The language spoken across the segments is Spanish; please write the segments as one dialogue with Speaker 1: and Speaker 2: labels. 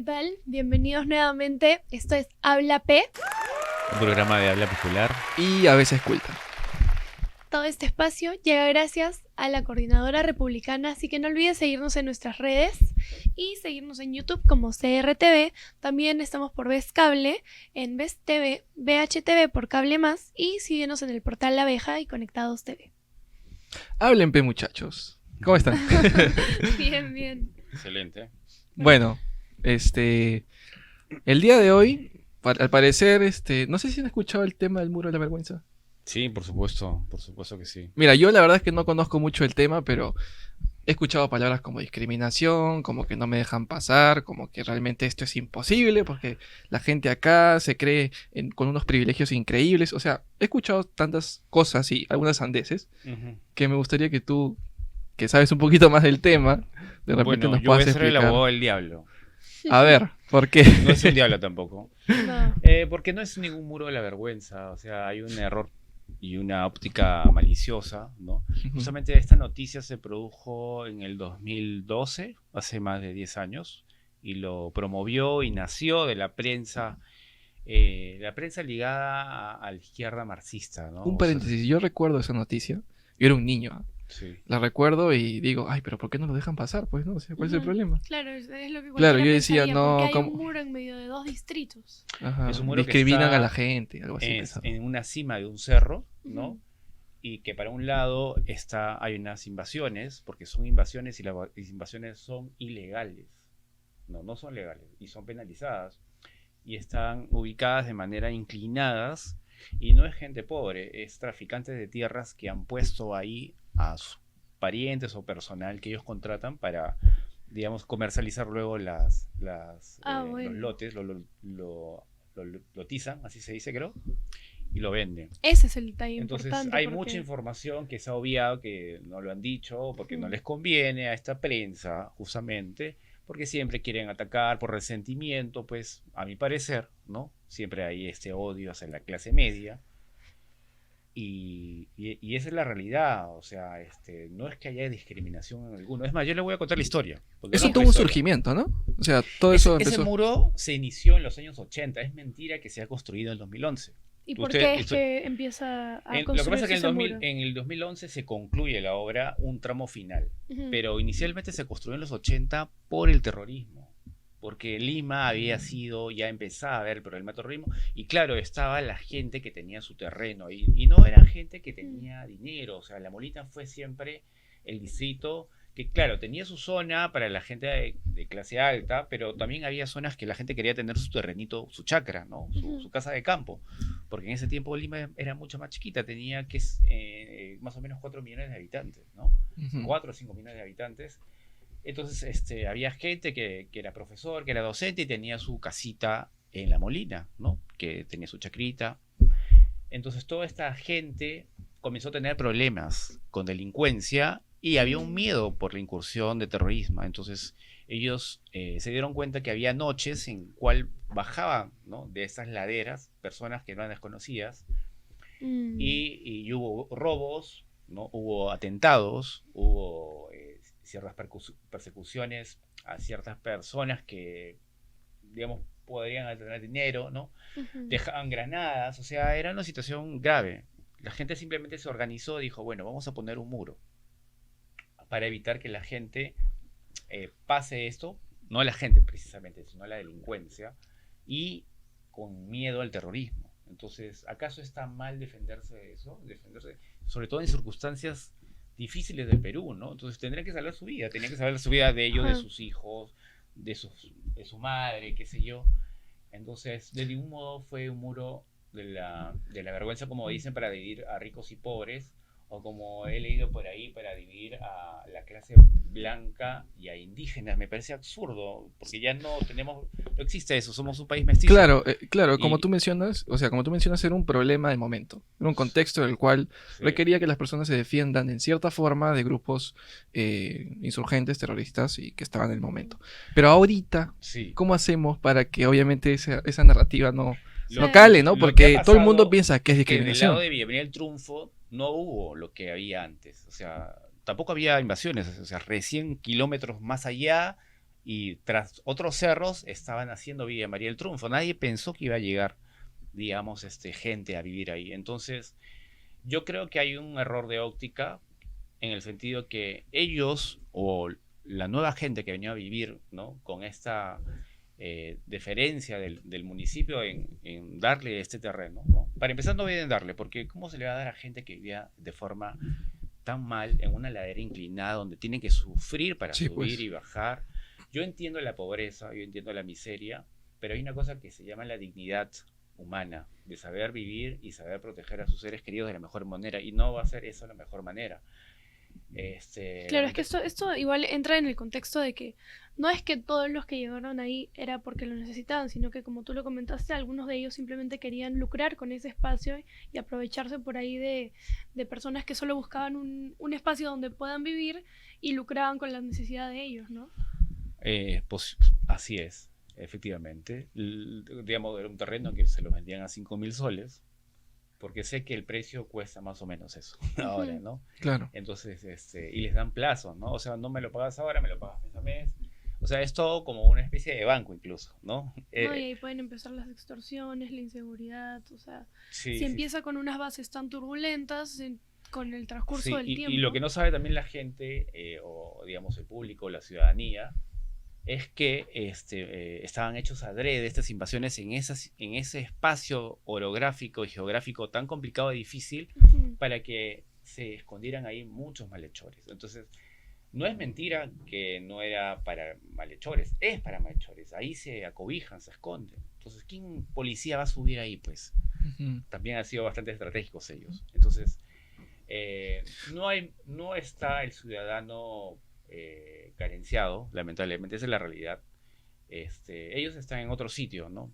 Speaker 1: ¿qué tal? Bienvenidos nuevamente. Esto es Habla P.
Speaker 2: Un programa de habla popular.
Speaker 3: Y a veces culta.
Speaker 1: Todo este espacio llega gracias a la Coordinadora Republicana, así que no olvides seguirnos en nuestras redes y seguirnos en YouTube como CRTV. También estamos por Vez Cable, en Vez TV, VHTV por Cable Más y síguenos en el portal La Abeja y Conectados TV.
Speaker 3: Hablen, pe, muchachos. ¿Cómo están?
Speaker 1: Bien, bien.
Speaker 2: Excelente.
Speaker 3: Bueno, el día de hoy, al parecer, no sé si han escuchado el tema del muro de la vergüenza.
Speaker 2: Sí, por supuesto que sí.
Speaker 3: Mira, yo la verdad es que no conozco mucho el tema, pero he escuchado palabras como discriminación, como que no me dejan pasar, como que realmente esto es imposible porque la gente acá se cree con unos privilegios increíbles. O sea, he escuchado tantas cosas y algunas sandeces que me gustaría que tú, que sabes un poquito más del tema, de repente
Speaker 2: Bueno,
Speaker 3: nos
Speaker 2: yo voy
Speaker 3: puedas
Speaker 2: a ser el
Speaker 3: explicar.
Speaker 2: abogado del diablo.
Speaker 3: A ver, ¿por qué?
Speaker 2: No es un diablo tampoco.
Speaker 1: No.
Speaker 2: Porque no es ningún muro de la vergüenza. O sea, hay un error y una óptica maliciosa, ¿no? Justamente esta noticia se produjo en el 2012, hace más de 10 años, y lo promovió y nació de la prensa ligada a la izquierda marxista, ¿no?
Speaker 3: Un
Speaker 2: O sea,
Speaker 3: paréntesis, yo recuerdo esa noticia. Yo era un niño.
Speaker 2: sí.
Speaker 3: La recuerdo y digo, ay, pero ¿por qué no lo dejan pasar? Pues no, o sea, ¿cuál es el problema?
Speaker 1: Claro, es lo que
Speaker 3: Claro,
Speaker 1: cualquiera
Speaker 3: yo decía,
Speaker 1: pensaría,
Speaker 3: no,
Speaker 1: porque hay
Speaker 3: ¿cómo?
Speaker 1: un muro en medio de dos distritos.
Speaker 3: Ajá,
Speaker 2: Es un muro que
Speaker 3: discriminan
Speaker 2: está
Speaker 3: a la gente, algo así. pensaba.
Speaker 2: en una cima de un cerro, ¿no?
Speaker 1: Ujú.
Speaker 2: Y que para un lado hay unas invasiones, porque son invasiones y las invasiones son ilegales, no son legales y son penalizadas y están ubicadas de manera inclinadas y no es gente pobre, es traficantes de tierras que han puesto ahí a sus parientes o personal que ellos contratan para, digamos, comercializar luego los
Speaker 1: Bueno.
Speaker 2: lotes, lo lotizan, así se dice creo, y lo venden.
Speaker 1: Ese es el detalle
Speaker 2: Entonces
Speaker 1: importante.
Speaker 2: hay
Speaker 1: porque-
Speaker 2: mucha información que se ha obviado, que no lo han dicho, porque no
Speaker 1: Mm.
Speaker 2: les conviene a esta prensa, justamente, porque siempre quieren atacar por resentimiento, pues, a mi parecer, ¿no? Siempre hay este odio hacia la clase media. Y esa es la realidad, o sea, no es que haya discriminación en alguno. Es más, yo le voy a contar la historia. porque
Speaker 3: Eso
Speaker 2: conozco
Speaker 3: tuvo
Speaker 2: la
Speaker 3: un
Speaker 2: historia.
Speaker 3: surgimiento, ¿no? O sea, todo
Speaker 2: Ese,
Speaker 3: eso
Speaker 2: ese
Speaker 3: empezó.
Speaker 2: muro se inició en los años 80. Es mentira que se ha construido en el 2011.
Speaker 1: ¿Y por
Speaker 2: Usted-
Speaker 1: qué es
Speaker 2: usted-
Speaker 1: que empieza a
Speaker 2: Lo que
Speaker 1: construirse
Speaker 2: pasa es que
Speaker 1: ese muro?
Speaker 2: en el 2011 se concluye la obra, un tramo final,
Speaker 1: Ujú.
Speaker 2: pero inicialmente se construyó en los 80 por el terrorismo, porque Lima había sido, ya empezaba a haber el problema de terrorismo, y claro, estaba la gente que tenía su terreno, y no era gente que tenía dinero, o sea, La Molina fue siempre el distrito que, claro, tenía su zona para la gente de clase alta, pero también había zonas que la gente quería tener su terrenito, su chacra, ¿no?
Speaker 1: Ujú.
Speaker 2: Su casa de campo. Porque en ese tiempo Lima era mucho más chiquita, tenía más o menos 4 millones de habitantes, ¿no?
Speaker 3: Ujú.
Speaker 2: 4 o 5 millones de habitantes. Entonces había gente que era profesor, que era docente y tenía su casita en La Molina, ¿no? Que tenía su chacrita. Entonces toda esta gente comenzó a tener problemas con delincuencia y había un miedo por la incursión de terrorismo. Entonces ellos se dieron cuenta que había noches en cual bajaban, ¿no? De esas laderas personas que no eran desconocidas
Speaker 1: Mm.
Speaker 2: y hubo robos, ¿no? Hubo atentados, hubo ciertas persecuciones a ciertas personas que, digamos, podrían tener dinero, ¿no?
Speaker 1: Ujú.
Speaker 2: Dejaban granadas, o sea, era una situación grave. La gente simplemente se organizó y dijo, bueno, vamos a poner un muro para evitar que la gente pase esto, no la gente precisamente, sino la delincuencia, y con miedo al terrorismo. Entonces, ¿acaso está mal defenderse de eso? Defenderse, sobre todo en circunstancias difíciles del Perú, ¿no? Entonces tendrían que salvar su vida, tenían que salvar su vida de ellos, de
Speaker 1: Ajá.
Speaker 2: sus hijos, de su madre, qué sé yo. Entonces, de ningún modo fue un muro de la vergüenza, como dicen, para dividir a ricos y pobres, o como he leído por ahí, para dividir a la clase blanca y a indígenas. Me parece absurdo, porque ya no existe eso, somos un país mestizo.
Speaker 3: Claro, claro, como
Speaker 2: Y-
Speaker 3: tú mencionas, o sea, como tú mencionas, era un problema del momento. Era un contexto en el cual
Speaker 2: Sí.
Speaker 3: requería que las personas se defiendan en cierta forma de grupos insurgentes, terroristas y que estaban en el momento. Pero ahorita,
Speaker 2: Sí.
Speaker 3: ¿cómo hacemos para que obviamente esa narrativa no
Speaker 1: Lo-
Speaker 3: cale, ¿no?
Speaker 2: Lo que
Speaker 3: Porque
Speaker 2: ha
Speaker 3: todo el mundo
Speaker 2: pasado
Speaker 3: piensa que es
Speaker 2: es que en el
Speaker 3: discriminación.
Speaker 2: lado de Bienvenida al Triunfo no hubo lo que había antes. O sea, tampoco había invasiones. O sea, recién kilómetros más allá y tras otros cerros estaban haciendo Villa María del Triunfo. Nadie pensó que iba a llegar, digamos, gente a vivir ahí. Entonces, yo creo que hay un error de óptica en el sentido que ellos o la nueva gente que venía a vivir, ¿no?, con esta deferencia del municipio en darle este terreno, ¿no? Para empezar, no deben darle, porque ¿cómo se le va a dar a gente que vivía de forma tan mal en una ladera inclinada donde tienen que sufrir para
Speaker 3: Sí,
Speaker 2: subir
Speaker 3: pues.
Speaker 2: y bajar? Yo entiendo la pobreza, yo entiendo la miseria, pero hay una cosa que se llama la dignidad humana, de saber vivir y saber proteger a sus seres queridos de la mejor manera, y no va a ser eso la mejor manera.
Speaker 1: Claro, es que esto igual entra en el contexto de que no es que todos los que llegaron ahí era porque lo necesitaban, sino que como tú lo comentaste, algunos de ellos simplemente querían lucrar con ese espacio y aprovecharse por ahí de personas que solo buscaban un espacio donde puedan vivir y lucraban con la necesidad de ellos, ¿no?
Speaker 2: Pues así es, efectivamente. Digamos, era un terreno que se lo vendían a 5.000 soles, porque sé que el precio cuesta más o menos eso ahora,
Speaker 1: Ujú.
Speaker 2: ¿no?
Speaker 3: Claro.
Speaker 2: Entonces, y les dan plazos, ¿no? O sea, no me lo pagas ahora, me lo pagas mes a mes. O sea, es todo como una especie de banco incluso, ¿no?
Speaker 1: No, y ahí pueden empezar las extorsiones, la inseguridad, o sea,
Speaker 2: Sí,
Speaker 1: si
Speaker 2: sí, sí.
Speaker 1: empieza con unas bases tan turbulentas, con el transcurso
Speaker 2: Sí,
Speaker 1: del
Speaker 2: y lo
Speaker 1: tiempo.
Speaker 2: que no sabe también la gente, o digamos el público, la ciudadanía, es que estaban hechos adrede estas invasiones en ese espacio orográfico y geográfico tan complicado y difícil
Speaker 1: Ujú.
Speaker 2: para que se escondieran ahí muchos malhechores. Entonces, no es mentira que no era para malhechores, es para malhechores. Ahí se acobijan, se esconden. Entonces, ¿quién policía va a subir ahí? Pues
Speaker 3: Ujú.
Speaker 2: también han sido bastante estratégicos ellos. Entonces, no está el ciudadano carenciado, lamentablemente, esa es la realidad. Ellos están en otro sitio, ¿no?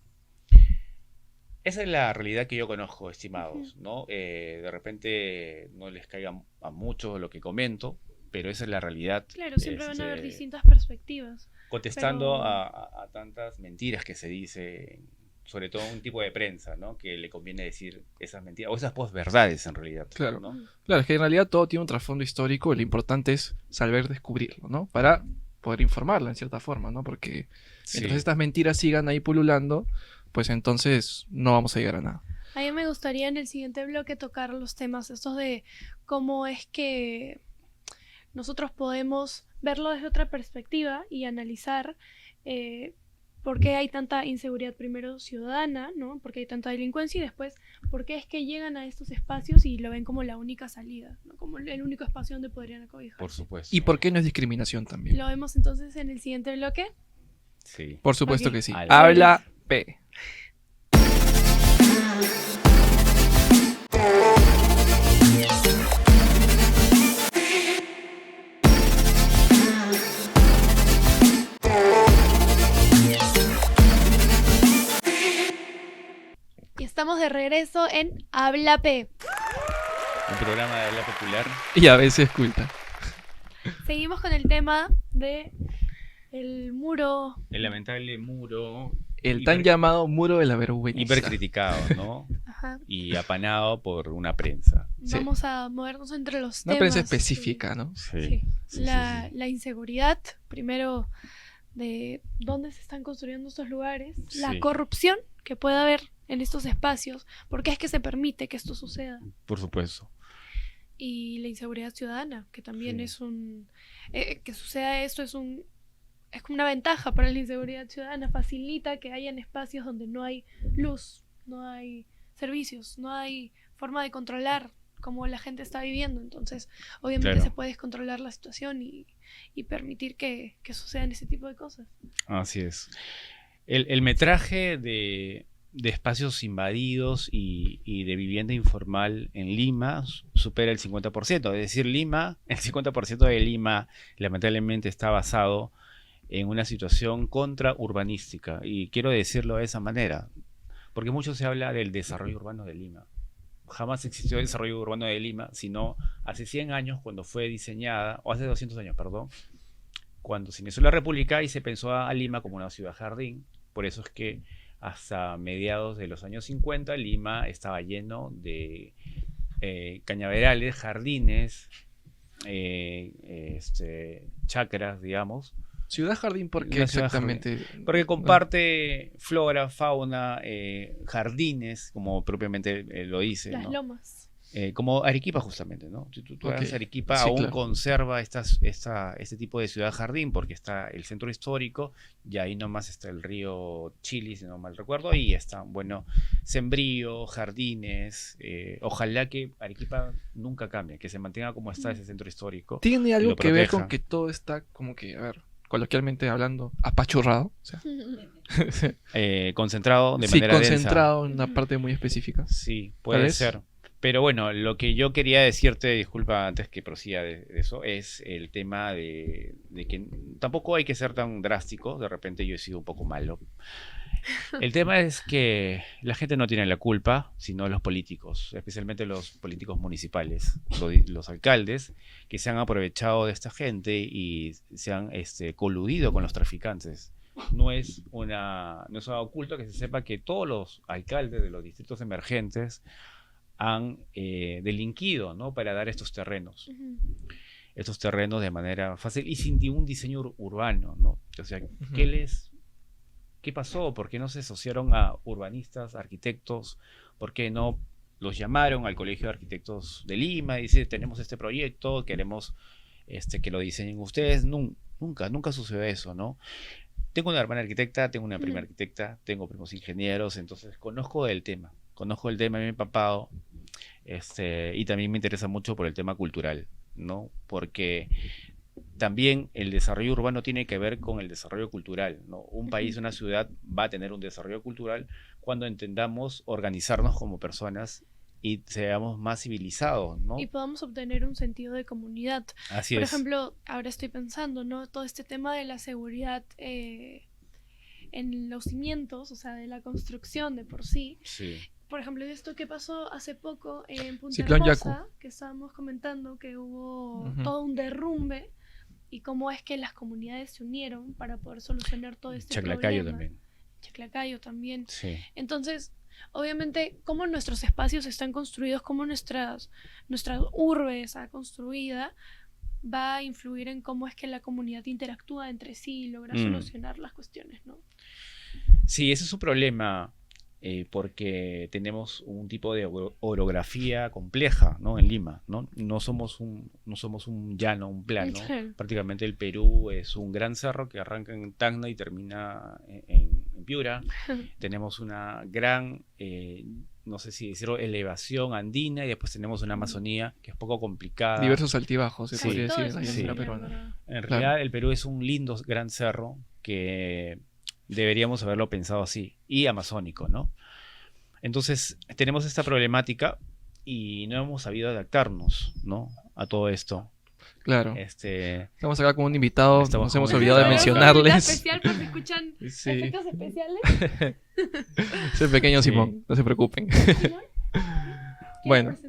Speaker 2: Esa es la realidad que yo conozco,
Speaker 1: Ujú.
Speaker 2: estimados, ¿no? De repente no les caiga a mucho lo que comento, pero esa es la realidad.
Speaker 1: Claro, siempre van a haber
Speaker 2: Este,
Speaker 1: distintas perspectivas,
Speaker 2: Contestando
Speaker 1: pero
Speaker 2: a tantas mentiras que se dice, sobre todo un tipo de prensa, ¿no?, que le conviene decir esas mentiras, o esas posverdades en realidad,
Speaker 3: Claro.
Speaker 2: ¿no?
Speaker 1: ujú,
Speaker 3: Claro, es que en realidad todo tiene un trasfondo histórico y lo importante es saber descubrirlo, ¿no? Para poder informarla en cierta forma, ¿no? Porque mientras
Speaker 2: Sí.
Speaker 3: estas mentiras sigan ahí pululando, pues entonces no vamos a llegar a nada.
Speaker 1: a mí me gustaría en el siguiente bloque tocar los temas estos de cómo es que nosotros podemos verlo desde otra perspectiva y analizar eh, por qué hay tanta inseguridad primero ciudadana, ¿no? Por qué hay tanta delincuencia y después por qué es que llegan a estos espacios y lo ven como la única salida, ¿no? Como el único espacio donde podrían
Speaker 2: Por
Speaker 1: acobijarse.
Speaker 2: supuesto.
Speaker 3: ¿Y por qué no es discriminación también?
Speaker 1: Lo vemos entonces en el siguiente bloque.
Speaker 2: Sí.
Speaker 3: Por supuesto
Speaker 1: Ok.
Speaker 3: que sí.
Speaker 2: Al-
Speaker 3: Habla P.
Speaker 1: Y estamos de regreso en Habla P.
Speaker 2: Un programa de habla popular.
Speaker 3: Y a veces culta.
Speaker 1: Seguimos con el tema de el muro.
Speaker 2: El lamentable muro.
Speaker 3: El tan llamado muro de la vergüenza.
Speaker 2: Hipercriticado, ¿no?
Speaker 1: Ajá.
Speaker 2: Y apanado por una prensa.
Speaker 3: Sí.
Speaker 1: Vamos a movernos entre los
Speaker 3: Una
Speaker 1: temas.
Speaker 3: prensa específica, ¿no?
Speaker 1: Sí.
Speaker 2: Sí,
Speaker 1: La,
Speaker 2: sí, sí.
Speaker 1: la inseguridad, primero, de dónde se están construyendo estos lugares, la
Speaker 2: Sí.
Speaker 1: corrupción que puede haber en estos espacios, porque es que se permite que esto suceda,
Speaker 2: Por supuesto.
Speaker 1: y la inseguridad ciudadana, que también
Speaker 2: Sí.
Speaker 1: es que suceda esto es como una ventaja para la inseguridad ciudadana, facilita que hayan espacios donde no hay luz, no hay servicios, no hay forma de controlar cómo la gente está viviendo, entonces obviamente
Speaker 2: Claro.
Speaker 1: se puede descontrolar la situación y permitir que sucedan ese tipo de cosas.
Speaker 2: Así es. El metraje de espacios invadidos y de vivienda informal en Lima supera el 50%. Es decir, Lima, el 50% de Lima lamentablemente está basado en una situación contraurbanística. Y quiero decirlo de esa manera, porque mucho se habla del desarrollo urbano de Lima. Jamás existió el desarrollo urbano de Lima, sino hace 100 años cuando fue diseñada, o hace 200 años, perdón, cuando se inició la República y se pensó a Lima como una ciudad jardín. Por eso es que hasta mediados de los años 50 Lima estaba lleno de cañaverales, jardines, chacras, digamos,
Speaker 3: Ciudad Jardín, ¿por qué
Speaker 2: La ciudad
Speaker 3: exactamente?
Speaker 2: Porque comparte flora, fauna, jardines, como propiamente lo dice,
Speaker 1: Las
Speaker 2: ¿no?
Speaker 1: lomas.
Speaker 2: Como Arequipa justamente, ¿no? Tú
Speaker 3: Ok.
Speaker 2: vas a Arequipa,
Speaker 3: Sí,
Speaker 2: aún
Speaker 3: claro.
Speaker 2: conserva este tipo de ciudad jardín, porque está el centro histórico, y ahí nomás está el río Chili, si no mal recuerdo, y está, bueno, sembrío, jardines, ojalá que Arequipa nunca cambie, que se mantenga como está ese centro histórico
Speaker 3: ¿Tiene
Speaker 2: y
Speaker 3: algo
Speaker 2: lo
Speaker 3: que ver con
Speaker 2: proteja.
Speaker 3: que todo está como que, a ver, coloquialmente hablando, apachurrado? O sea,
Speaker 2: Concentrado de
Speaker 3: sí,
Speaker 2: manera densa.
Speaker 3: concentrado en una parte muy específica.
Speaker 2: Sí,
Speaker 3: Tal
Speaker 2: puede
Speaker 3: vez.
Speaker 2: ser. Pero bueno, lo que yo quería decirte, disculpa antes que prosiga de eso, es el tema de que tampoco hay que ser tan drástico, de repente yo he sido un poco malo. El tema es que la gente no tiene la culpa, sino los políticos, especialmente los políticos municipales, los alcaldes, que se han aprovechado de esta gente y se han coludido con los traficantes. No es oculto que se sepa que todos los alcaldes de los distritos emergentes han delinquido, ¿no? Para dar estos terrenos de manera fácil y sin ningún diseño urbano, ¿no? O sea,
Speaker 3: Ujú.
Speaker 2: ¿qué pasó? ¿Por qué no se asociaron a urbanistas, arquitectos? ¿Por qué no los llamaron al Colegio de Arquitectos de Lima y dice, tenemos este proyecto, queremos que lo diseñen ustedes? Nunca sucedió eso, ¿no? Tengo una hermana arquitecta, tengo una prima arquitecta, tengo primos ingenieros, entonces conozco el tema, me he empapado, y también me interesa mucho por el tema cultural, ¿no? Porque también el desarrollo urbano tiene que ver con el desarrollo cultural, ¿no? Un país, una ciudad va a tener un desarrollo cultural cuando entendamos organizarnos como personas y seamos más civilizados, ¿no?
Speaker 1: Y podamos obtener un sentido de comunidad.
Speaker 2: Así
Speaker 1: Por
Speaker 2: es.
Speaker 1: ejemplo, ahora estoy pensando, ¿no? Todo este tema de la seguridad en los cimientos, o sea, de la construcción de por sí.
Speaker 2: Sí.
Speaker 1: Por ejemplo, esto que pasó hace poco en Punta
Speaker 3: Ciclón
Speaker 1: Hermosa,
Speaker 3: Yaku.
Speaker 1: que estábamos comentando que hubo
Speaker 3: Ujú.
Speaker 1: todo un derrumbe y cómo es que las comunidades se unieron para poder solucionar todo este
Speaker 2: Chaclacayo
Speaker 1: problema.
Speaker 2: también.
Speaker 1: Chaclacayo también.
Speaker 2: Sí.
Speaker 1: Entonces, obviamente, cómo nuestros espacios están construidos, cómo nuestra urbe está construida, va a influir en cómo es que la comunidad interactúa entre sí y logra solucionar las cuestiones, ¿no?
Speaker 2: Sí, ese es un problema porque tenemos un tipo de orografía compleja, ¿no? En Lima, ¿no? No somos un llano, un plano.
Speaker 1: Claro.
Speaker 2: Prácticamente el Perú es un gran cerro que arranca en Tacna y termina en Piura. Tenemos una gran, no sé si decirlo, elevación andina y después tenemos una Amazonía que es poco complicada.
Speaker 3: Diversos altibajos, se
Speaker 2: Sí,
Speaker 3: podría
Speaker 1: todo
Speaker 3: decir, en la
Speaker 1: eso
Speaker 3: llanura
Speaker 2: sí.
Speaker 3: peruana.
Speaker 2: En
Speaker 3: Claro.
Speaker 2: realidad el Perú es un lindo gran cerro que deberíamos haberlo pensado así, y amazónico, ¿no? Entonces tenemos esta problemática y no hemos sabido adaptarnos, ¿no? A todo esto.
Speaker 3: Claro.
Speaker 2: Estamos
Speaker 3: Estamos acá con un invitado,
Speaker 2: Estamos
Speaker 3: nos
Speaker 2: con
Speaker 3: hemos
Speaker 2: un
Speaker 3: olvidado de
Speaker 2: invitado.
Speaker 3: mencionarles.
Speaker 1: Especial por si escuchan
Speaker 3: Sí,
Speaker 1: efectos especiales.
Speaker 3: es el pequeño
Speaker 2: Sí.
Speaker 3: Simón, no se preocupen.
Speaker 1: Simón,
Speaker 3: Bueno.
Speaker 1: ¿quieres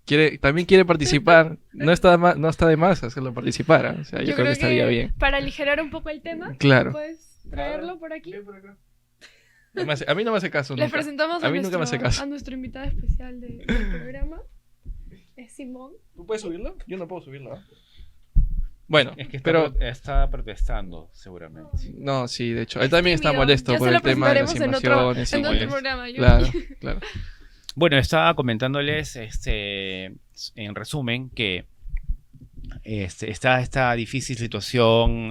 Speaker 1: presentarte?
Speaker 3: También quiere participar. No está de más hacerlo participar. O sea, yo creo que estaría bien.
Speaker 1: Para aligerar un poco el tema,
Speaker 3: Claro.
Speaker 1: puedes traerlo por aquí.
Speaker 3: A mí no me hace caso
Speaker 1: Les
Speaker 3: nunca.
Speaker 1: presentamos
Speaker 3: A mí nunca me hace caso.
Speaker 1: a nuestro invitado especial del programa. Es Simón.
Speaker 3: ¿Tú puedes subirlo? Yo no puedo subirlo. Bueno,
Speaker 2: Es que
Speaker 3: pero...
Speaker 2: está protestando, seguramente.
Speaker 3: No, sí, de hecho. Él también está
Speaker 1: tímido.
Speaker 3: molesto
Speaker 1: Ya
Speaker 3: por
Speaker 1: se
Speaker 3: el
Speaker 1: lo
Speaker 3: tema de las
Speaker 1: presentaremos
Speaker 3: invasiones.
Speaker 1: en
Speaker 3: y-
Speaker 1: otro
Speaker 2: molesto.
Speaker 1: programa. Yo-
Speaker 3: Claro, claro.
Speaker 2: Bueno, estaba comentándoles en resumen que está esta difícil situación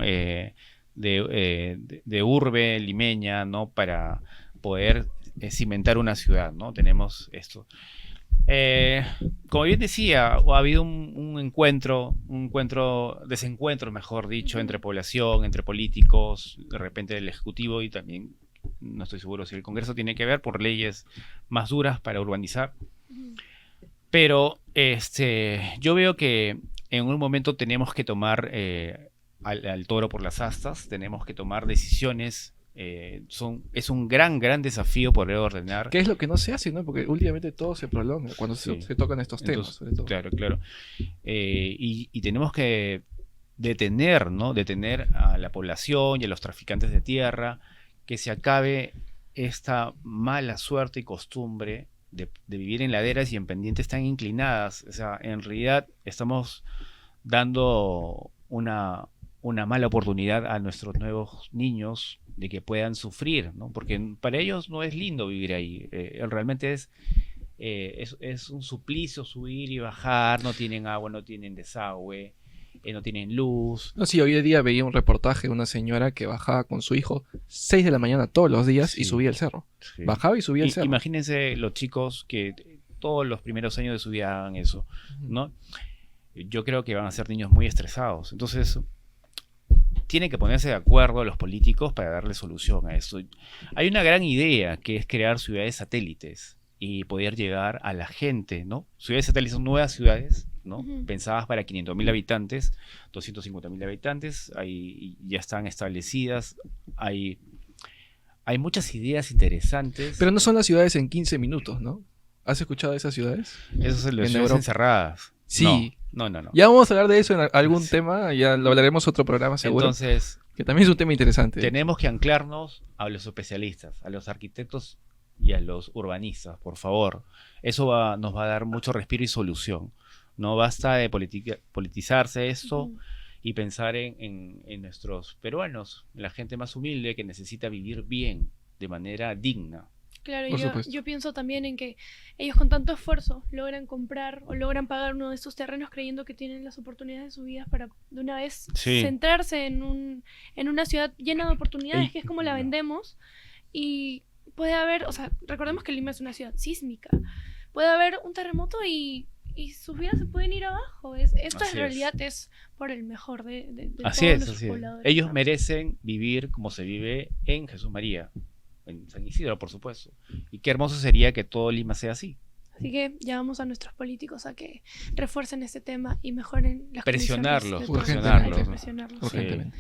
Speaker 2: de urbe limeña, ¿no? Para poder cimentar una ciudad, ¿no? Tenemos esto. Como bien decía, ha habido un desencuentro, mejor dicho, entre población, entre políticos, de repente el Ejecutivo y también, no estoy seguro si el Congreso tiene que ver por leyes más duras para urbanizar. Pero yo veo que en un momento tenemos que tomar al toro por las astas, tenemos que tomar decisiones. Es un gran desafío poder ordenar.
Speaker 3: ¿Qué es lo que no se hace, no? Porque últimamente todo se prolonga cuando
Speaker 2: Sí.
Speaker 3: se tocan estos temas,
Speaker 2: Entonces,
Speaker 3: sobre todo.
Speaker 2: Claro. Y tenemos que detener, ¿no? Detener a la población y a los traficantes de tierra, que se acabe esta mala suerte y costumbre de vivir en laderas y en pendientes tan inclinadas. O sea, en realidad estamos dando una mala oportunidad a nuestros nuevos niños de que puedan sufrir, ¿no? Porque para ellos no es lindo vivir ahí. Realmente es un suplicio subir y bajar, no tienen agua, no tienen desagüe, no tienen luz.
Speaker 3: No, sí, hoy en día veía un reportaje de una señora que bajaba con su hijo 6 de la mañana todos los días y
Speaker 2: Sí.
Speaker 3: subía el cerro.
Speaker 2: Sí.
Speaker 3: Bajaba y subía el cerro.
Speaker 2: Imagínense los chicos que todos los primeros años de su vida hagan eso, ¿no? Yo creo que van a ser niños muy estresados. Entonces, tienen que ponerse de acuerdo los políticos para darle solución a eso. Hay una gran idea que es crear ciudades satélites y poder llegar a la gente, ¿no? Ciudades satélites son nuevas ciudades, ¿no?
Speaker 1: Ujú.
Speaker 2: Pensadas para 500.000 habitantes, 250.000 habitantes, ya están establecidas, hay muchas ideas interesantes.
Speaker 3: Pero no son las ciudades en 15 minutos, ¿no? ¿Has escuchado de esas ciudades?
Speaker 2: Esas son las
Speaker 3: en
Speaker 2: ciudades
Speaker 3: Europa.
Speaker 2: encerradas.
Speaker 3: Sí.
Speaker 2: No.
Speaker 3: Ya vamos a hablar de eso en algún
Speaker 2: Sí.
Speaker 3: tema, ya lo hablaremos otro programa seguro,
Speaker 2: Entonces,
Speaker 3: que también es un tema interesante.
Speaker 2: tenemos que anclarnos a los especialistas, a los arquitectos y a los urbanistas, por favor. Eso nos va a dar mucho respiro y solución. No basta de politizarse esto
Speaker 1: Ujú.
Speaker 2: y pensar en nuestros peruanos, la gente más humilde que necesita vivir bien, de manera digna.
Speaker 1: Claro,
Speaker 3: Por
Speaker 1: yo,
Speaker 3: supuesto.
Speaker 1: yo pienso también en que ellos con tanto esfuerzo logran comprar o logran pagar uno de estos terrenos creyendo que tienen las oportunidades de su vida para de una vez
Speaker 2: Sí.
Speaker 1: centrarse en una ciudad llena de oportunidades, que es como la
Speaker 2: No.
Speaker 1: vendemos. Y puede haber, o sea, recordemos que Lima es una ciudad sísmica. Puede haber un terremoto y sus vidas se pueden ir abajo. Esto
Speaker 2: Así
Speaker 1: en
Speaker 2: es.
Speaker 1: realidad es por el mejor de
Speaker 2: Así
Speaker 1: todos
Speaker 2: es,
Speaker 1: nuestros
Speaker 2: así es.
Speaker 1: pobladores,
Speaker 2: Ellos
Speaker 1: ¿no?
Speaker 2: merecen vivir como se vive en Jesús María, en San Isidro, por supuesto. Y qué hermoso sería que todo Lima sea así.
Speaker 1: Así que llamamos a nuestros políticos a que refuercen este tema y mejoren las
Speaker 2: Presionarlos,
Speaker 1: condiciones de
Speaker 3: presionarlos,
Speaker 1: Hay que
Speaker 2: ¿no?
Speaker 1: presionarlos.
Speaker 2: Sí.
Speaker 3: Urgentemente.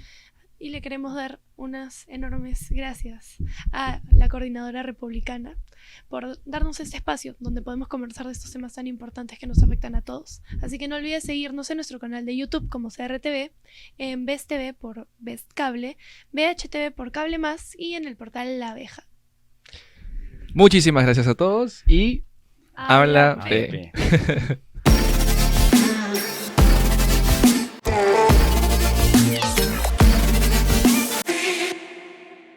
Speaker 1: Y le queremos dar unas enormes gracias a la Coordinadora Republicana por darnos este espacio donde podemos conversar de estos temas tan importantes que nos afectan a todos. Así que no olvides seguirnos en nuestro canal de YouTube como CRTV, en Best TV por Best Cable, BHTV por Cable Más y en el portal La Abeja.
Speaker 3: Muchísimas gracias a todos y habla
Speaker 1: Habla
Speaker 3: P.
Speaker 2: AEP.